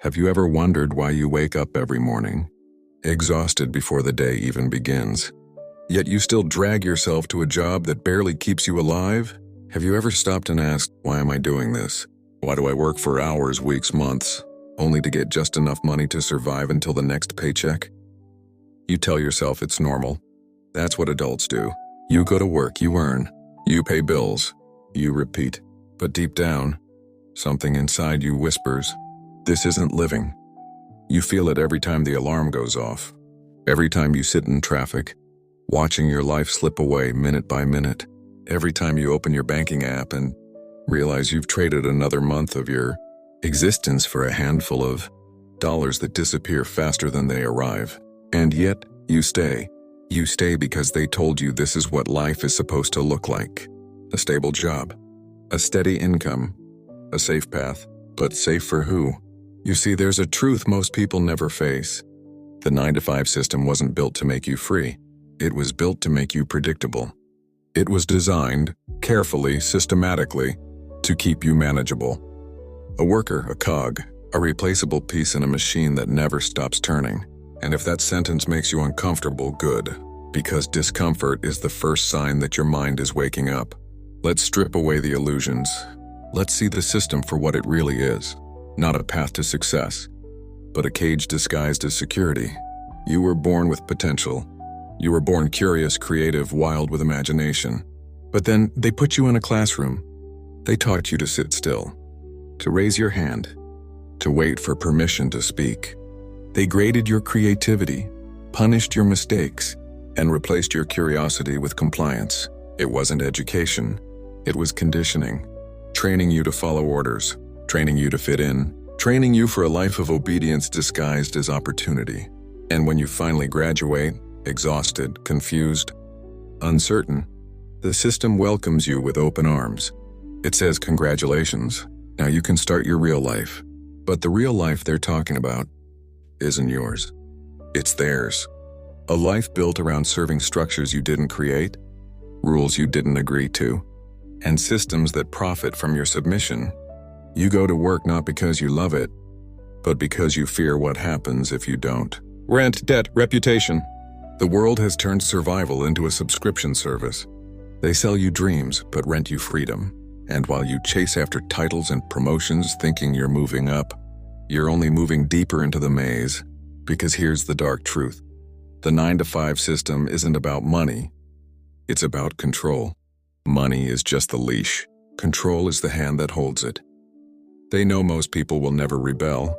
Have you ever wondered why you wake up every morning, exhausted before the day even begins, yet you still drag yourself to a job that barely keeps you alive? Have you ever stopped and asked, why am I doing this? Why do I work for hours, weeks, months, only to get just enough money to survive until the next paycheck? You tell yourself it's normal. That's what adults do. You go to work, you earn, you pay bills, you repeat. But deep down, something inside you whispers, this isn't living. You feel it every time the alarm goes off, every time you sit in traffic, watching your life slip away minute by minute, every time you open your banking app and realize you've traded another month of your existence for a handful of dollars that disappear faster than they arrive. And yet, you stay. You stay because they told you this is what life is supposed to look like. A stable job, a steady income, a safe path. But safe for who? You see, there's a truth most people never face. The 9-to-5 system wasn't built to make you free. It was built to make you predictable. It was designed, carefully, systematically, to keep you manageable. A worker, a cog, a replaceable piece in a machine that never stops turning. And if that sentence makes you uncomfortable, good, because discomfort is the first sign that your mind is waking up. Let's strip away the illusions. Let's see the system for what it really is. Not a path to success, but a cage disguised as security. You were born with potential. You were born curious, creative, wild with imagination. But then they put you in a classroom. They taught you to sit still, to raise your hand, to wait for permission to speak. They graded your creativity, punished your mistakes, and replaced your curiosity with compliance. It wasn't education. It was conditioning. Training you to follow orders, training you to fit in, training you for a life of obedience disguised as opportunity. And when you finally graduate, exhausted, confused, uncertain, the system welcomes you with open arms. It says, congratulations, now you can start your real life. But the real life they're talking about isn't yours. It's theirs. A life built around serving structures you didn't create, rules you didn't agree to, and systems that profit from your submission. You go to work not because you love it, but because you fear what happens if you don't. Rent, debt, reputation. The world has turned survival into a subscription service. They sell you dreams, but rent you freedom. And while you chase after titles and promotions thinking you're moving up, you're only moving deeper into the maze. Because here's the dark truth. The 9-to-5 system isn't about money. It's about control. Money is just the leash. Control is the hand that holds it. They know most people will never rebel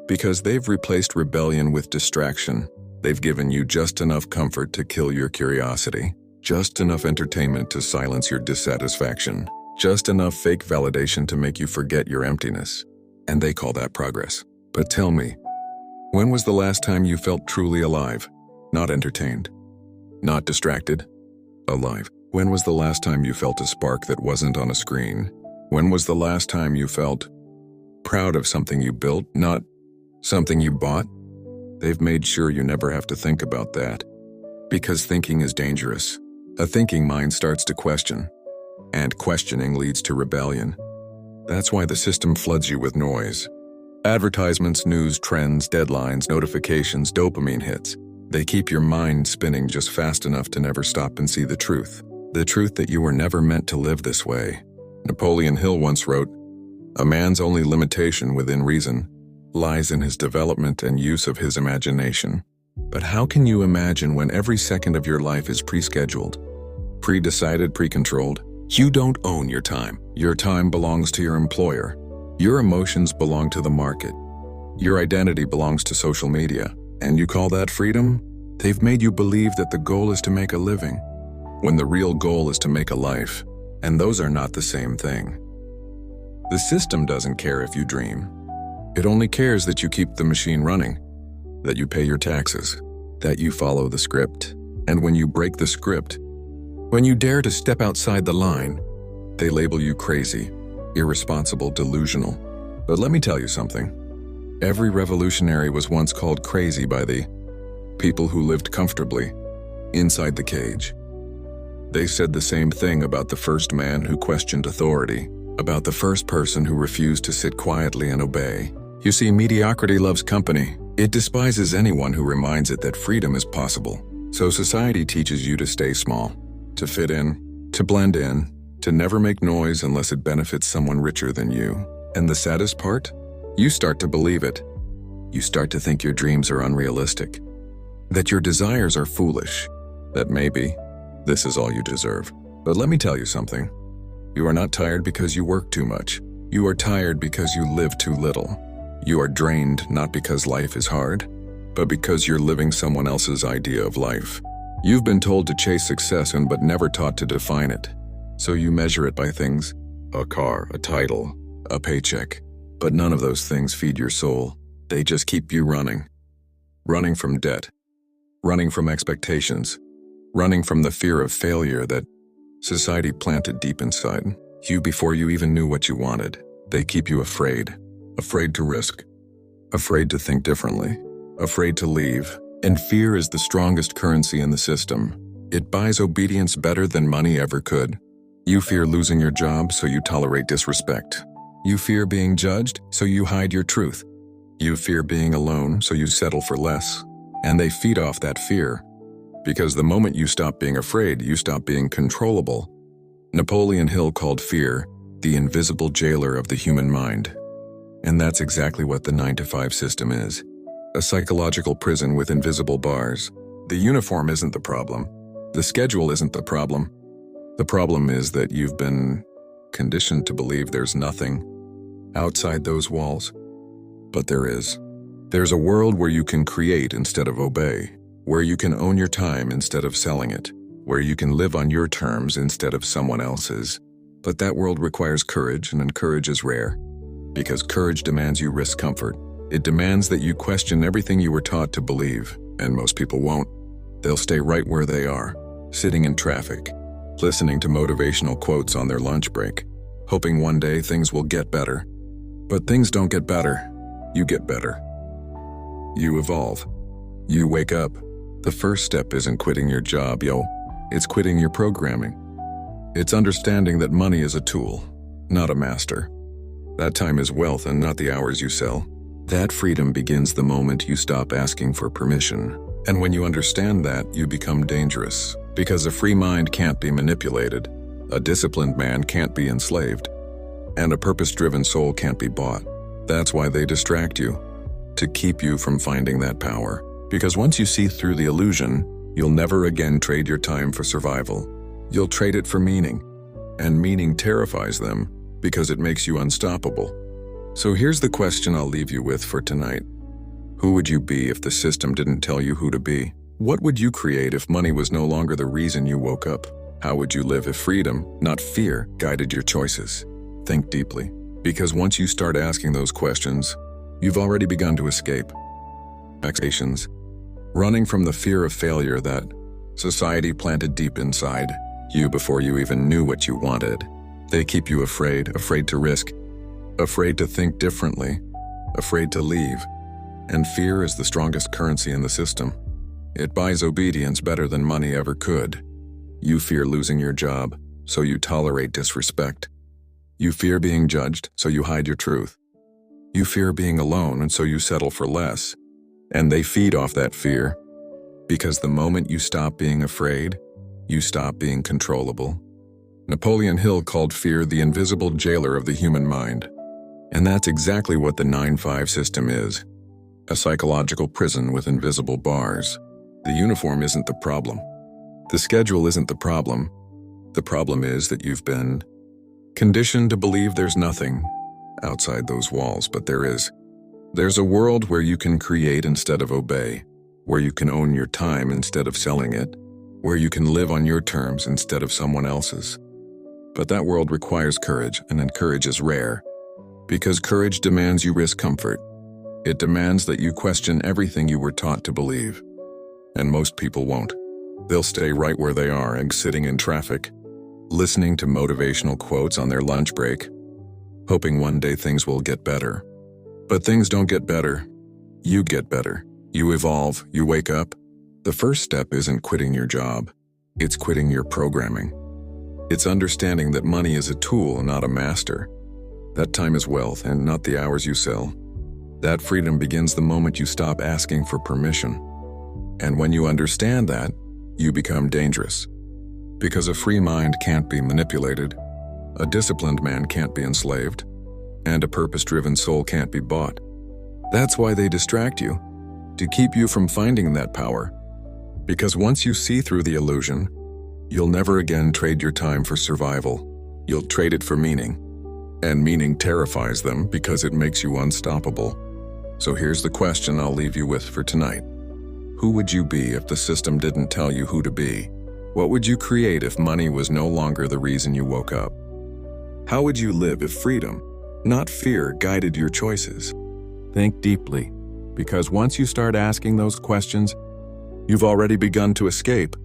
because they've replaced rebellion with distraction. They've given you just enough comfort to kill your curiosity, just enough entertainment to silence your dissatisfaction, just enough fake validation to make you forget your emptiness. And they call that progress. But tell me, when was the last time you felt truly alive? Not entertained, not distracted, alive. When was the last time you felt a spark that wasn't on a screen? When was the last time you felt proud of something you built, not something you bought? They've made sure you never have to think about that. Because thinking is dangerous. A thinking mind starts to question, and questioning leads to rebellion. That's why the system floods you with noise. Advertisements, news, trends, deadlines, notifications, dopamine hits. They keep your mind spinning just fast enough to never stop and see the truth. The truth that you were never meant to live this way. Napoleon Hill once wrote, "A man's only limitation within reason lies in his development and use of his imagination." But how can you imagine when every second of your life is pre-scheduled, pre-decided, pre-controlled? You don't own your time. Your time belongs to your employer. Your emotions belong to the market. Your identity belongs to social media. And you call that freedom? They've made you believe that the goal is to make a living, when the real goal is to make a life. And those are not the same thing. The system doesn't care if you dream. It only cares that you keep the machine running, that you pay your taxes, that you follow the script. And when you break the script, when you dare to step outside the line, they label you crazy, irresponsible, delusional. But let me tell you something. Every revolutionary was once called crazy by the people who lived comfortably inside the cage. They said the same thing about the first man who questioned authority, about the first person who refused to sit quietly and obey. You see, mediocrity loves company. It despises anyone who reminds it that freedom is possible. So society teaches you to stay small, to fit in, to blend in, to never make noise unless it benefits someone richer than you. And the saddest part? You start to believe it. You start to think your dreams are unrealistic, that your desires are foolish, that maybe this is all you deserve. But let me tell you something. You are not tired because you work too much. You are tired because you live too little. You are drained not because life is hard, but because you're living someone else's idea of life. You've been told to chase success but never taught to define it. So you measure it by things: a car, a title, a paycheck. But none of those things feed your soul. They just keep you running. Running from debt. Running from expectations. Running from the fear of failure that society planted deep inside you before you even knew what you wanted. They keep you afraid. Afraid to risk. Afraid to think differently. Afraid to leave. And fear is the strongest currency in the system. It buys obedience better than money ever could. You fear losing your job, so you tolerate disrespect. You fear being judged, so you hide your truth. You fear being alone, so you settle for less. And they feed off that fear. Because the moment you stop being afraid, you stop being controllable. Napoleon Hill called fear the invisible jailer of the human mind. And that's exactly what the 9-to-5 system is. A psychological prison with invisible bars. The uniform isn't the problem. The schedule isn't the problem. The problem is that you've been conditioned to believe there's nothing outside those walls. But there is. There's a world where you can create instead of obey, where you can own your time instead of selling it, where you can live on your terms instead of someone else's. But that world requires courage, and courage is rare. Because courage demands you risk comfort. It demands that you question everything you were taught to believe, and most people won't. They'll stay right where they are, sitting in traffic, listening to motivational quotes on their lunch break, hoping one day things will get better. But things don't get better. You get better. You evolve. You wake up. The first step isn't quitting your job, It's quitting your programming. It's understanding that money is a tool, not a master. That time is wealth and not the hours you sell. That freedom begins the moment you stop asking for permission. And when you understand that, you become dangerous. Because a free mind can't be manipulated. A disciplined man can't be enslaved. And a purpose-driven soul can't be bought. That's why they distract you, to keep you from finding that power. Because once you see through the illusion, you'll never again trade your time for survival. You'll trade it for meaning. And meaning terrifies them because it makes you unstoppable. So here's the question I'll leave you with for tonight. Who would you be if the system didn't tell you who to be? What would you create if money was no longer the reason you woke up? How would you live if freedom, not fear, guided your choices? Think deeply. Because once you start asking those questions, you've already begun to escape. Expectations. Running from the fear of failure that society planted deep inside you before you even knew what you wanted. They keep you afraid, afraid to risk, afraid to think differently, afraid to leave. And fear is the strongest currency in the system. It buys obedience better than money ever could. You fear losing your job, so you tolerate disrespect. You fear being judged, so you hide your truth. You fear being alone, and so you settle for less. And they feed off that fear. Because the moment you stop being afraid, you stop being controllable. Napoleon Hill called fear the invisible jailer of the human mind. And that's exactly what the 9-5 system is. A psychological prison with invisible bars. The uniform isn't the problem. The schedule isn't the problem. The problem is that you've been conditioned to believe there's nothing outside those walls, but there is. There's a world where you can create instead of obey, where you can own your time instead of selling it, where you can live on your terms instead of someone else's. But that world requires courage, and courage is rare. Because courage demands you risk comfort. It demands that you question everything you were taught to believe. And most people won't. They'll stay right where they are, sitting in traffic, listening to motivational quotes on their lunch break, hoping one day things will get better. But things don't get better. You get better. You evolve. You wake up. The first step isn't quitting your job. It's quitting your programming. It's understanding that money is a tool, not a master. That time is wealth and not the hours you sell. That freedom begins the moment you stop asking for permission. And when you understand that, you become dangerous. Because a free mind can't be manipulated, a disciplined man can't be enslaved, and a purpose-driven soul can't be bought. That's why they distract you, to keep you from finding that power. Because once you see through the illusion, you'll never again trade your time for survival. You'll trade it for meaning. And meaning terrifies them because it makes you unstoppable. So here's the question I'll leave you with for tonight. Who would you be if the system didn't tell you who to be? What would you create if money was no longer the reason you woke up? How would you live if freedom, not fear, guided your choices? Think deeply, because once you start asking those questions, you've already begun to escape.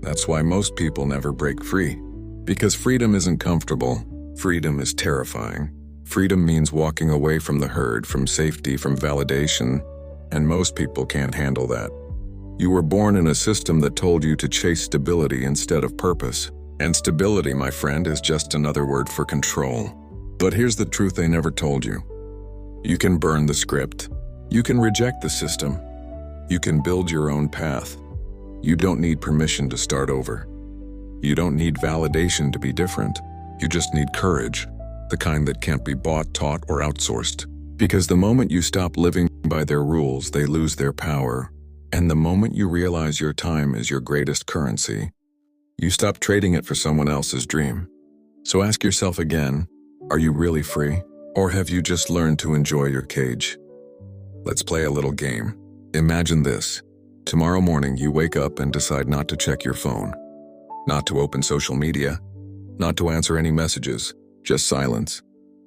That's why most people never break free. Because freedom isn't comfortable. Freedom is terrifying. Freedom means walking away from the herd, from safety, from validation, and most people can't handle that. You were born in a system that told you to chase stability instead of purpose. And stability, my friend, is just another word for control. But here's the truth they never told you. You can burn the script. You can reject the system. You can build your own path. You don't need permission to start over. You don't need validation to be different. You just need courage, the kind that can't be bought, taught, or outsourced. Because the moment you stop living by their rules, they lose their power. And the moment you realize your time is your greatest currency, you stop trading it for someone else's dream. So ask yourself again, are you really free? Or have you just learned to enjoy your cage? Let's play a little game. Imagine this. Tomorrow morning you wake up and decide not to check your phone, not to open social media, not to answer any messages, just silence.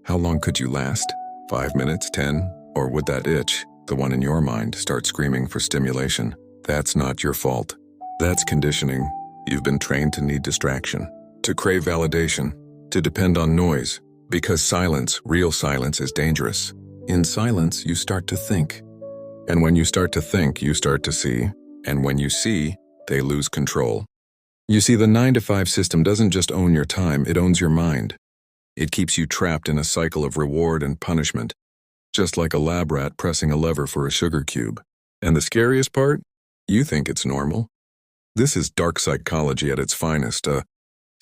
How long could you last? 5 minutes, 10? Or would that itch, the one in your mind, start screaming for stimulation? That's not your fault. That's conditioning. You've been trained to need distraction, to crave validation, to depend on noise, because silence, real silence, is dangerous. In silence, you start to think. And when you start to think, you start to see. And when you see, they lose control. You see, the 9-to-5 system doesn't just own your time, it owns your mind. It keeps you trapped in a cycle of reward and punishment, just like a lab rat pressing a lever for a sugar cube. And the scariest part? You think it's normal. This is dark psychology at its finest, a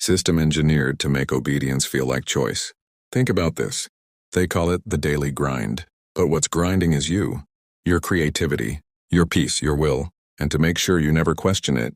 system engineered to make obedience feel like choice. Think about this. They call it the daily grind. But what's grinding is you, your creativity, your peace, your will. And to make sure you never question it,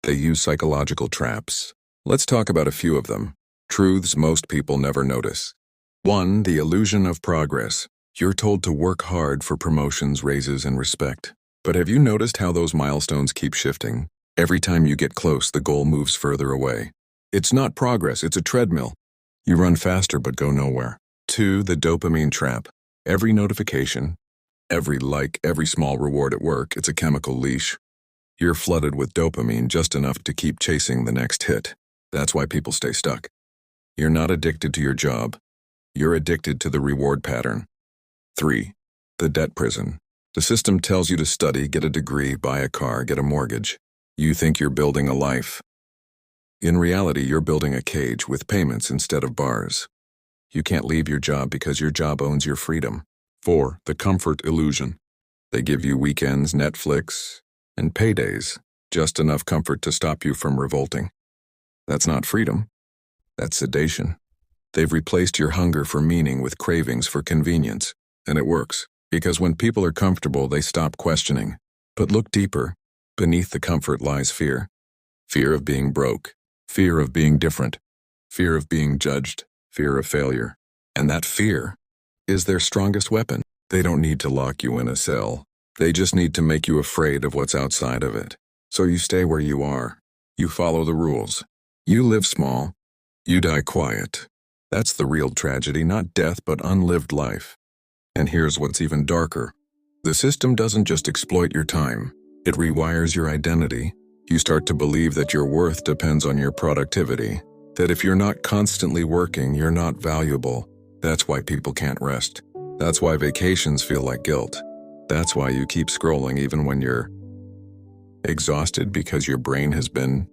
they use psychological traps. Let's talk about a few of them. Truths most people never notice. 1. The illusion of progress. You're told to work hard for promotions, raises, and respect. But have you noticed how those milestones keep shifting? Every time you get close, the goal moves further away. It's not progress, it's a treadmill. You run faster but go nowhere. 2. The dopamine trap. Every notification, every like, every small reward at work, it's a chemical leash. You're flooded with dopamine just enough to keep chasing the next hit. That's why people stay stuck. You're not addicted to your job. You're addicted to the reward pattern. 3. The debt prison. The system tells you to study, get a degree, buy a car, get a mortgage. You think you're building a life. In reality, you're building a cage with payments instead of bars. You can't leave your job because your job owns your freedom. 4. The comfort illusion. They give you weekends, Netflix, and paydays, just enough comfort to stop you from revolting. That's not freedom. That's sedation. They've replaced your hunger for meaning with cravings for convenience. And it works, because when people are comfortable, they stop questioning. But look deeper. Beneath the comfort lies fear. Fear of being broke. Fear of being different. Fear of being judged. Fear of failure. And that fear is their strongest weapon. They don't need to lock you in a cell. They just need to make you afraid of what's outside of it. So you stay where you are. You follow the rules. You live small. You die quiet. That's the real tragedy, not death, but unlived life. And here's what's even darker. The system doesn't just exploit your time. It rewires your identity. You start to believe that your worth depends on your productivity. That if you're not constantly working, you're not valuable. That's why people can't rest. That's why vacations feel like guilt. That's why you keep scrolling even when you're exhausted, because your brain has been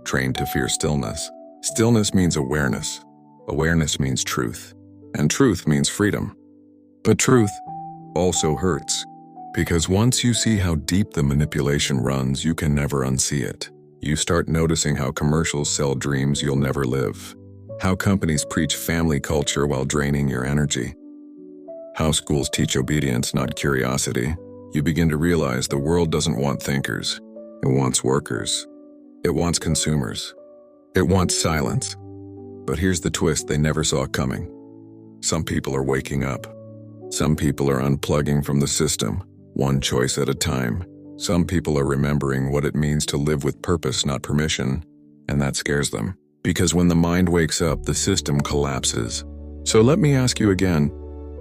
trained to fear stillness. Stillness means awareness. Awareness means truth. And truth means freedom. But truth, also hurts. Because once you see how deep the manipulation runs, you can never unsee it. You start noticing how commercials sell dreams you'll never live. How companies preach family culture while draining your energy. How schools teach obedience, not curiosity. You begin to realize the world doesn't want thinkers. It wants workers. It wants consumers. It wants silence. But here's the twist they never saw coming. Some people are waking up. Some people are unplugging from the system, one choice at a time. Some people are remembering what it means to live with purpose, not permission, and that scares them. Because when the mind wakes up, the system collapses. So let me ask you again,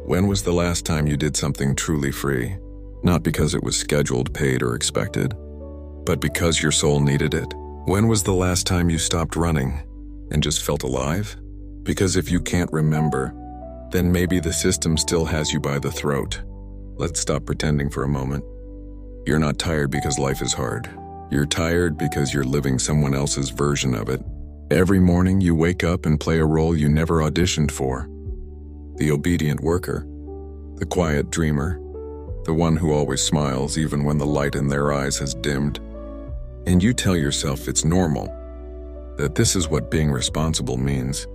when was the last time you did something truly free? Not because it was scheduled, paid, or expected, but because your soul needed it. When was the last time you stopped running and just felt alive? Because if you can't remember, then maybe the system still has you by the throat. Let's stop pretending for a moment. You're not tired because life is hard. You're tired because you're living someone else's version of it. Every morning you wake up and play a role you never auditioned for. The obedient worker, the quiet dreamer, the one who always smiles even when the light in their eyes has dimmed. And you tell yourself it's normal, that this is what being responsible means,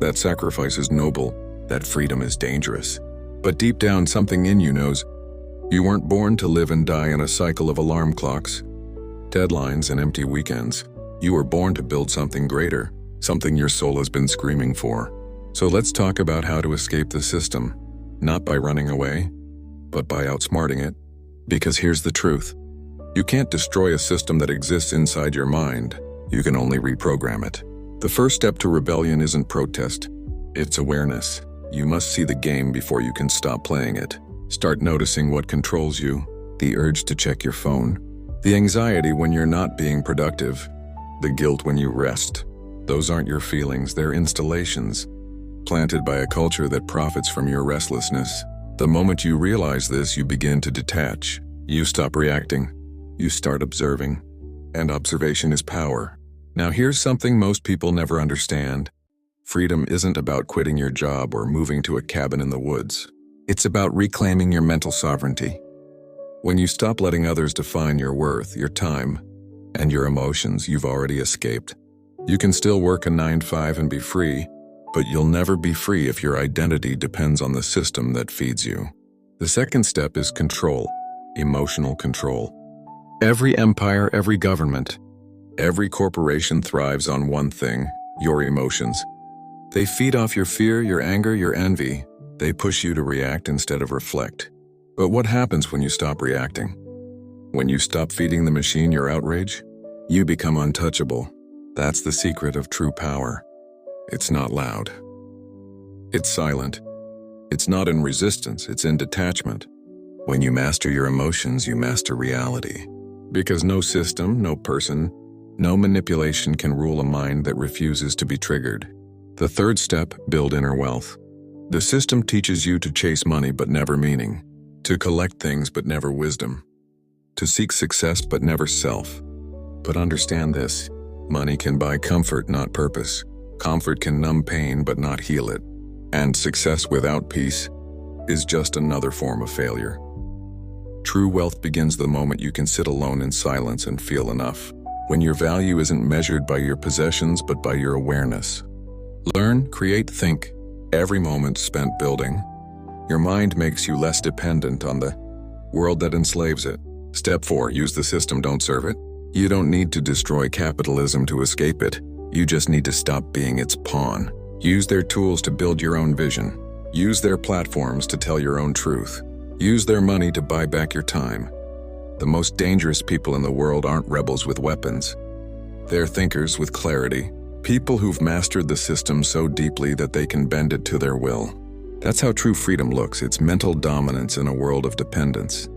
that sacrifice is noble, that freedom is dangerous. But deep down, something in you knows you weren't born to live and die in a cycle of alarm clocks, deadlines, and empty weekends. You were born to build something greater, something your soul has been screaming for. So let's talk about how to escape the system, not by running away, but by outsmarting it. Because here's the truth. You can't destroy a system that exists inside your mind. You can only reprogram it. The first step to rebellion isn't protest. It's awareness. You must see the game before you can stop playing it. Start noticing what controls you, the urge to check your phone, the anxiety when you're not being productive, the guilt when you rest. Those aren't your feelings, they're installations, planted by a culture that profits from your restlessness. The moment you realize this, you begin to detach. You stop reacting. You start observing. And observation is power. Now here's something most people never understand. Freedom isn't about quitting your job or moving to a cabin in the woods. It's about reclaiming your mental sovereignty. When you stop letting others define your worth, your time, and your emotions, you've already escaped. You can still work a 9-to-5 and be free, but you'll never be free if your identity depends on the system that feeds you. The second step is control, emotional control. Every empire, every government, every corporation thrives on one thing, your emotions. They feed off your fear, your anger, your envy. They push you to react instead of reflect. But what happens when you stop reacting? When you stop feeding the machine your outrage, you become untouchable. That's the secret of true power. It's not loud. It's silent. It's not in resistance, it's in detachment. When you master your emotions, you master reality. Because no system, no person, no manipulation can rule a mind that refuses to be triggered. The third step, build inner wealth. The system teaches you to chase money but never meaning, to collect things but never wisdom, to seek success but never self. But understand this, money can buy comfort, not purpose. Comfort can numb pain but not heal it. And success without peace is just another form of failure. True wealth begins the moment you can sit alone in silence and feel enough. When your value isn't measured by your possessions but by your awareness. Learn, create, think. Every moment spent building. Your mind makes you less dependent on the world that enslaves it. Step 4, use the system, don't serve it. You don't need to destroy capitalism to escape it. You just need to stop being its pawn. Use their tools to build your own vision. Use their platforms to tell your own truth. Use their money to buy back your time. The most dangerous people in the world aren't rebels with weapons. They're thinkers with clarity. People who've mastered the system so deeply that they can bend it to their will. That's how true freedom looks. It's mental dominance in a world of dependence.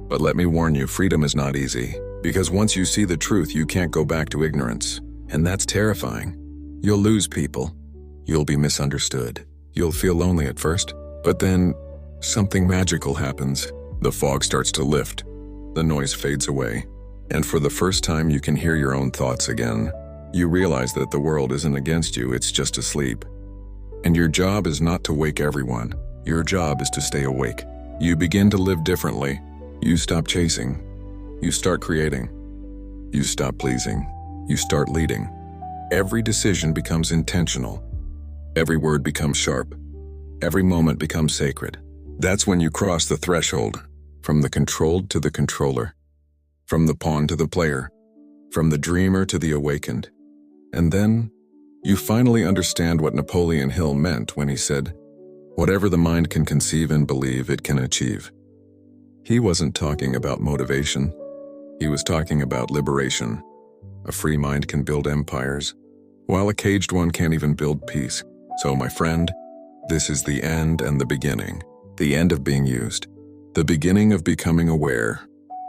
But let me warn you, freedom is not easy. Because once you see the truth, you can't go back to ignorance. And that's terrifying. You'll lose people. You'll be misunderstood. You'll feel lonely at first. But then, something magical happens. The fog starts to lift. The noise fades away. And for the first time, you can hear your own thoughts again. You realize that the world isn't against you, it's just asleep. And your job is not to wake everyone. Your job is to stay awake. You begin to live differently. You stop chasing. You start creating. You stop pleasing. You start leading. Every decision becomes intentional. Every word becomes sharp. Every moment becomes sacred. That's when you cross the threshold, from the controlled to the controller, from the pawn to the player, from the dreamer to the awakened. And then, you finally understand what Napoleon Hill meant when he said, "Whatever the mind can conceive and believe, it can achieve." He wasn't talking about motivation. He was talking about liberation. A free mind can build empires, while a caged one can't even build peace. So, my friend, this is the end and the beginning. The end of being used. The beginning of becoming aware.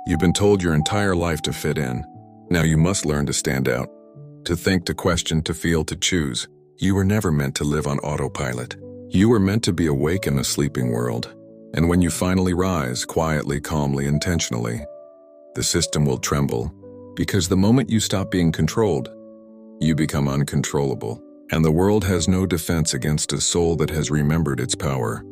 You've been told your entire life to fit in. Now you must learn to stand out. To think, to question, to feel, to choose. You were never meant to live on autopilot. You were meant to be awake in a sleeping world. And when you finally rise, quietly, calmly, intentionally, the system will tremble. Because the moment you stop being controlled, you become uncontrollable. And the world has no defense against a soul that has remembered its power.